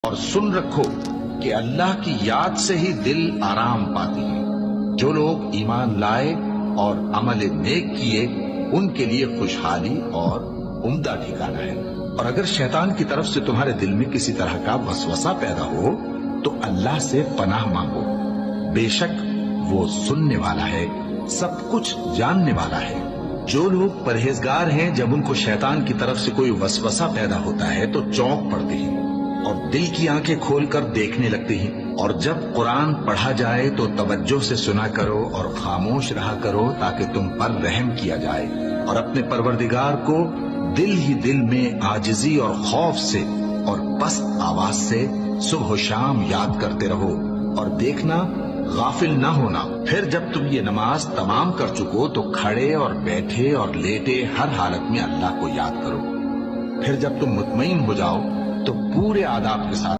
اور سن رکھو کہ اللہ کی یاد سے ہی دل آرام پاتے ہیں۔ جو لوگ ایمان لائے اور عمل نیک کیے ان کے لیے خوشحالی اور عمدہ ٹھکانہ ہے۔ اور اگر شیطان کی طرف سے تمہارے دل میں کسی طرح کا وسوسہ پیدا ہو تو اللہ سے پناہ مانگو، بے شک وہ سننے والا ہے، سب کچھ جاننے والا ہے۔ جو لوگ پرہیزگار ہیں جب ان کو شیطان کی طرف سے کوئی وسوسہ پیدا ہوتا ہے تو چونک پڑتے ہیں اور دل کی آنکھیں کھول کر دیکھنے لگتے ہیں، اور جب قرآن پڑھا جائے تو توجہ سے سنا کرو اور خاموش رہا کرو تاکہ تم پر رحم کیا جائے، اور اپنے پروردگار کو دل ہی دل میں عاجزی اور خوف سے اور پست آواز سے صبح و شام یاد کرتے رہو، اور دیکھنا غافل نہ ہونا۔ پھر جب تم یہ نماز تمام کر چکو تو کھڑے اور بیٹھے اور لیٹے ہر حالت میں اللہ کو یاد کرو۔ پھر جب تم مطمئن ہو جاؤ تو پورے آداب کے ساتھ